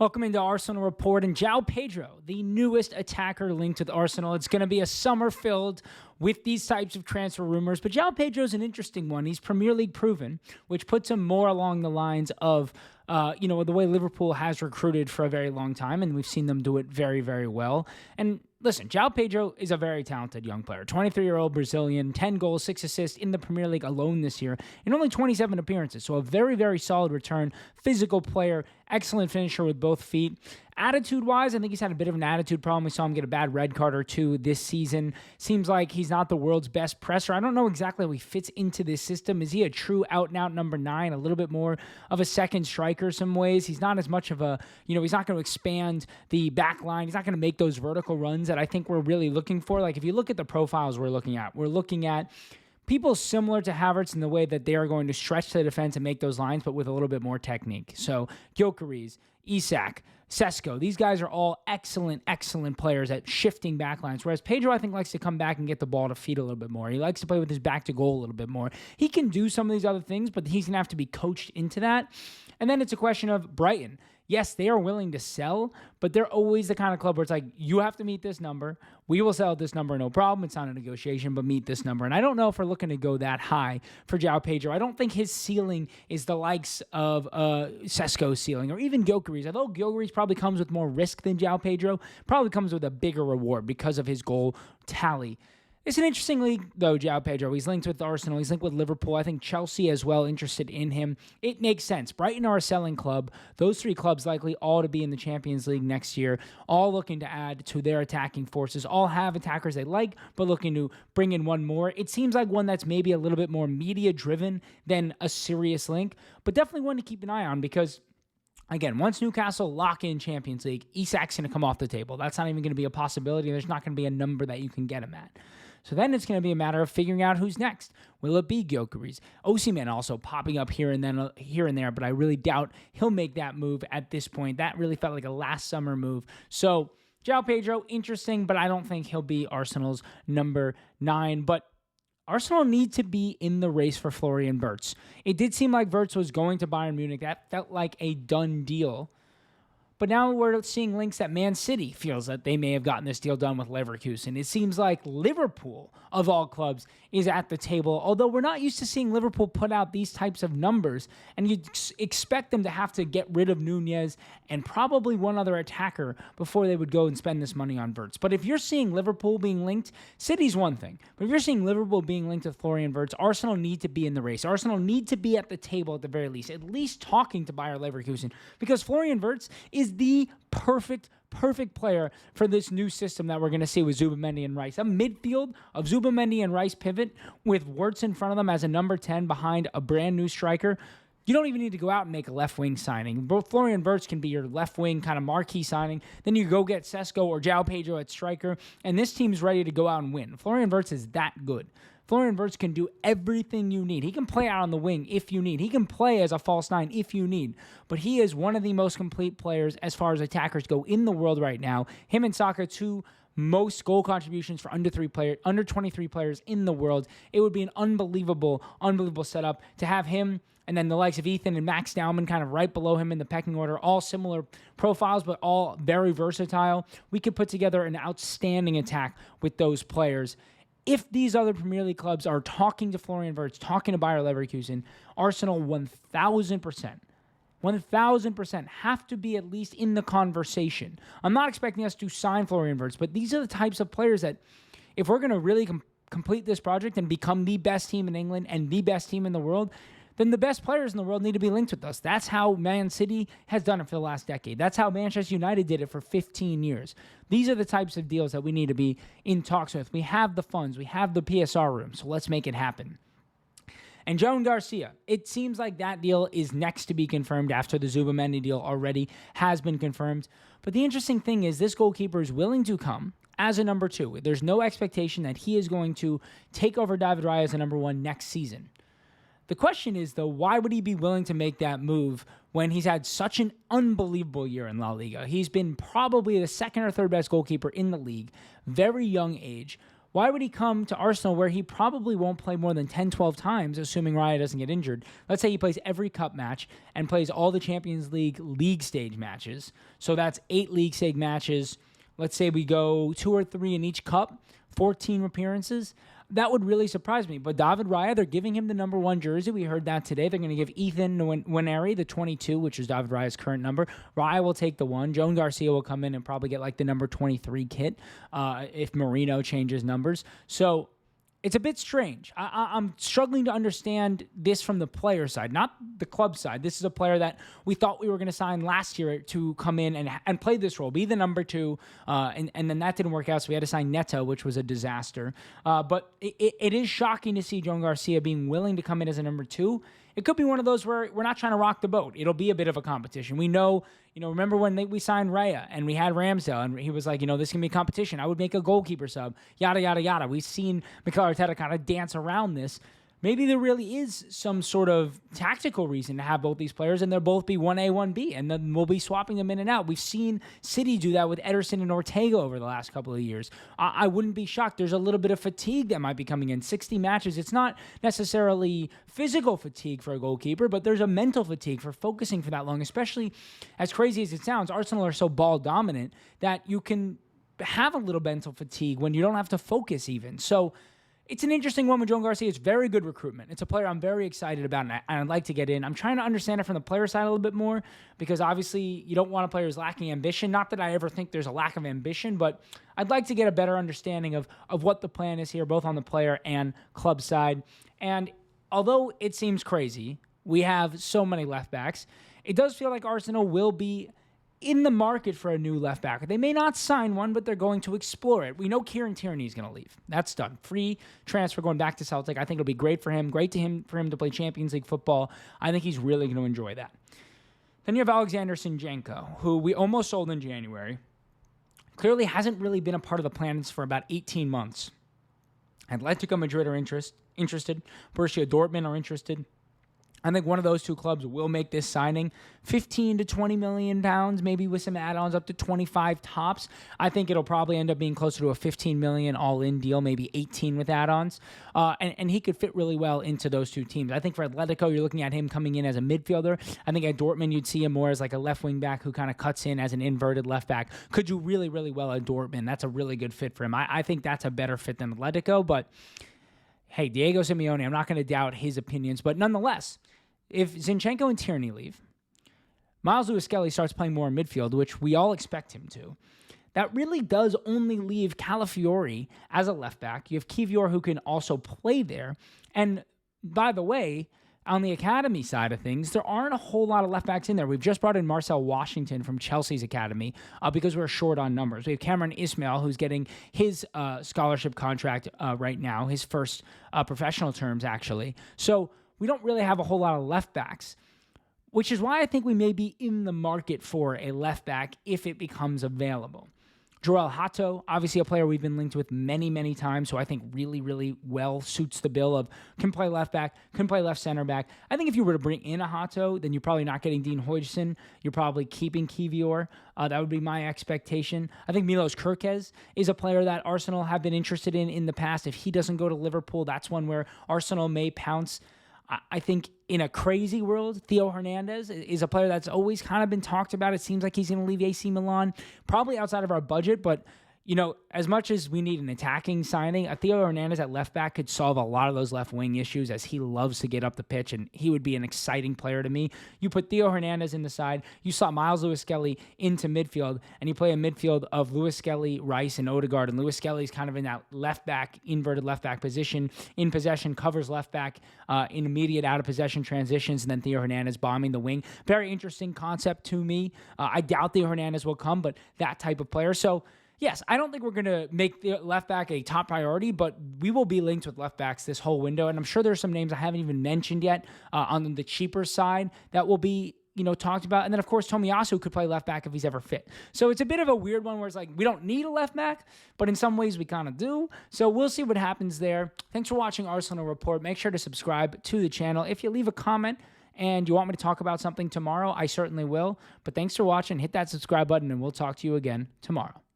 Welcome into Arsenal Report, and João Pedro, the newest attacker linked with Arsenal. It's going to be a summer filled with these types of transfer rumors, but João Pedro is an interesting one. He's Premier League proven, which puts him more along the lines of the way Liverpool has recruited for a very long time, and we've seen them do it very, very well. And listen, João Pedro is a very talented young player. 23-year-old Brazilian, 10 goals, 6 assists in the Premier League alone this year, in only 27 appearances. So a very, very solid return. Physical player, excellent finisher with both feet. Attitude-wise, I think he's had a bit of an attitude problem. We saw him get a bad red card or two this season. Seems like he's not the world's best presser. I don't know exactly how he fits into this system. Is he a true out-and-out number 9, a little bit more of a second striker in some ways? He's not as much of a, he's not going to expand the back line. He's not going to make those vertical runs that I think we're really looking for. Like, if you look at the profiles we're looking at people similar to Havertz in the way that they are going to stretch the defense and make those lines, but with a little bit more technique. So Gyökeres, Isak, Sesko, these guys are all excellent, excellent players at shifting backlines, whereas Pedro, I think, likes to come back and get the ball to feet a little bit more. He likes to play with his back to goal a little bit more. He can do some of these other things, but he's going to have to be coached into that. And then it's a question of Brighton. Yes, they are willing to sell, but they're always the kind of club where it's like, you have to meet this number. We will sell at this number, no problem. It's not a negotiation, but meet this number. And I don't know if we're looking to go that high for João Pedro. I don't think his ceiling is the likes of Sesko's ceiling or even Gyökeres. Although Gyökeres probably comes with more risk than João Pedro, probably comes with a bigger reward because of his goal tally. It's an interesting league, though, João Pedro. He's linked with Arsenal. He's linked with Liverpool. I think Chelsea as well interested in him. It makes sense. Brighton are a selling club. Those three clubs likely all to be in the Champions League next year, all looking to add to their attacking forces, all have attackers they like, but looking to bring in one more. It seems like one that's maybe a little bit more media-driven than a serious link, but definitely one to keep an eye on because again, once Newcastle lock in Champions League, Isak's going to come off the table. That's not even going to be a possibility. There's not going to be a number that you can get him at. So then it's going to be a matter of figuring out who's next. Will it be Gyökeres? Osimhen also popping up here and there, but I really doubt he'll make that move at this point. That really felt like a last summer move. So João Pedro, interesting, but I don't think he'll be Arsenal's number 9. But Arsenal need to be in the race for Florian Wirtz. It did seem like Wirtz was going to Bayern Munich. That felt like a done deal. But now we're seeing links that Man City feels that they may have gotten this deal done with Leverkusen. It seems like Liverpool, of all clubs, is at the table, although we're not used to seeing Liverpool put out these types of numbers, and you'd expect them to have to get rid of Nunez and probably one other attacker before they would go and spend this money on Wirtz. But if you're seeing Liverpool being linked, City's one thing. But if you're seeing Liverpool being linked with Florian Wirtz, Arsenal need to be in the race. Arsenal need to be at the table at the very least, at least talking to Bayer Leverkusen, because Florian Wirtz is the perfect player for this new system that we're going to see with Zubimendi and Rice. A midfield of Zubimendi and Rice pivot with Wirtz in front of them as a number 10 behind a brand new striker. You don't even need to go out and make a left wing signing. Both Florian Wirtz can be your left wing kind of marquee signing. Then you go get Sesko or João Pedro at striker, and this team's ready to go out and win. Florian Wirtz is that good. Florian Wirtz can do everything you need. He can play out on the wing if you need. He can play as a false 9 if you need. But he is one of the most complete players as far as attackers go in the world right now. Him and Saka, two most goal contributions for under 23 players in the world. It would be an unbelievable setup to have him and then the likes of Ethan and Max Dowman kind of right below him in the pecking order, all similar profiles, but all very versatile. We could put together an outstanding attack with those players. If these other Premier League clubs are talking to Florian Wirtz, talking to Bayer Leverkusen, Arsenal 1,000% have to be at least in the conversation. I'm not expecting us to sign Florian Wirtz, but these are the types of players that if we're going to really complete this project and become the best team in England and the best team in the world, then the best players in the world need to be linked with us. That's how Man City has done it for the last decade. That's how Manchester United did it for 15 years. These are the types of deals that we need to be in talks with. We have the funds. We have the PSR room, so let's make it happen. And Joan Garcia, it seems like that deal is next to be confirmed after the Zubimendi deal already has been confirmed. But the interesting thing is this goalkeeper is willing to come as a number 2. There's no expectation that he is going to take over David Raya as a number 1 next season. The question is, though, why would he be willing to make that move when he's had such an unbelievable year in La Liga? He's been probably the second or third best goalkeeper in the league, very young age, Why would he come to Arsenal where he probably won't play more than 10, 12 times, assuming Raya doesn't get injured? Let's say he plays every cup match and plays all the Champions League stage matches. So that's 8 league stage matches. Let's say we go 2 or 3 in each cup, 14 appearances. That would really surprise me. But David Raya, they're giving him the number 1 jersey. We heard that today. They're going to give Ethan Nwaneri the 22, which is David Raya's current number. Raya will take the 1. Joan Garcia will come in and probably get like the number 23 kit if Marino changes numbers. So it's a bit strange. I'm struggling to understand this from the player side, not the club side. This is a player that we thought we were going to sign last year to come in and play this role, be the number 2, and then that didn't work out, so we had to sign Neto, which was a disaster. But it is shocking to see Joan Garcia being willing to come in as a number 2. It could be one of those where we're not trying to rock the boat. It'll be a bit of a competition. We know, remember when we signed Raya and we had Ramsdale and he was like, this can be a competition. I would make a goalkeeper sub, yada, yada, yada. We've seen Mikel Arteta kind of dance around this. Maybe there really is some sort of tactical reason to have both these players and they'll both be 1A, 1B, and then we'll be swapping them in and out. We've seen City do that with Ederson and Ortega over the last couple of years. I wouldn't be shocked. There's a little bit of fatigue that might be coming in. 60 matches, it's not necessarily physical fatigue for a goalkeeper, but there's a mental fatigue for focusing for that long, especially as crazy as it sounds. Arsenal are so ball dominant that you can have a little mental fatigue when you don't have to focus even. So it's an interesting one with Joan Garcia. It's very good recruitment. It's a player I'm very excited about, and I'd like to get in. I'm trying to understand it from the player side a little bit more because obviously you don't want a player who's lacking ambition. Not that I ever think there's a lack of ambition, but I'd like to get a better understanding of what the plan is here, both on the player and club side. And although it seems crazy, we have so many left backs, it does feel like Arsenal will be in the market for a new left back. They may not sign one, but they're going to explore it. We know Kieran Tierney is going to leave. That's done. Free transfer going back to Celtic. I think it'll be great for him. Great for him to play Champions League football. I think he's really going to enjoy that. Then you have Alexander Zinchenko, who we almost sold in January. Clearly hasn't really been a part of the plans for about 18 months. Atletico Madrid are interested. Borussia Dortmund are interested. I think one of those two clubs will make this signing. 15 to 20 million pounds, maybe with some add-ons up to 25 tops. I think it'll probably end up being closer to a 15 million all-in deal, maybe 18 with add-ons. And he could fit really well into those two teams. I think for Atletico, you're looking at him coming in as a midfielder. I think at Dortmund, you'd see him more as like a left wing back who kind of cuts in as an inverted left back. Could do really, really well at Dortmund. That's a really good fit for him. I think that's a better fit than Atletico, but hey, Diego Simeone, I'm not going to doubt his opinions, but nonetheless, if Zinchenko and Tierney leave, Miles Lewis-Skelly starts playing more in midfield, which we all expect him to. That really does only leave Calafiori as a left back. You have Kivior who can also play there. And by the way, on the academy side of things, there aren't a whole lot of left backs in there. We've just brought in Marcel Washington from Chelsea's academy because we're short on numbers. We have Cameron Ismail, who's getting his scholarship contract right now, his first professional terms, actually. So we don't really have a whole lot of left backs, which is why I think we may be in the market for a left back if it becomes available. Joel Hato, obviously a player we've been linked with many, many times, who I think really, really well suits the bill of can play left back, can play left center back. I think if you were to bring in a Hato, then you're probably not getting Dean Hodgson. You're probably keeping Kivior. That would be my expectation. I think Milos Kerkez is a player that Arsenal have been interested in the past. If he doesn't go to Liverpool, that's one where Arsenal may pounce. I think in a crazy world, Theo Hernandez is a player that's always kind of been talked about. It seems like he's going to leave AC Milan, probably outside of our budget, but as much as we need an attacking signing, a Theo Hernandez at left back could solve a lot of those left wing issues, as he loves to get up the pitch, and he would be an exciting player to me. You put Theo Hernandez in the side, you slot Miles Lewis-Skelly into midfield, and you play a midfield of Lewis-Skelly, Rice, and Odegaard, and Lewis-Skelly's kind of in that left back, inverted left back position, in possession, covers left back, in immediate out of possession transitions, and then Theo Hernandez bombing the wing. Very interesting concept to me. I doubt Theo Hernandez will come, but that type of player. So, yes, I don't think we're going to make the left back a top priority, but we will be linked with left backs this whole window. And I'm sure there's some names I haven't even mentioned yet on the cheaper side that will be talked about. And then, of course, Tomiyasu could play left back if he's ever fit. So it's a bit of a weird one where it's like we don't need a left back, but in some ways we kind of do. So we'll see what happens there. Thanks for watching Arsenal Report. Make sure to subscribe to the channel. If you leave a comment and you want me to talk about something tomorrow, I certainly will. But thanks for watching. Hit that subscribe button, and we'll talk to you again tomorrow.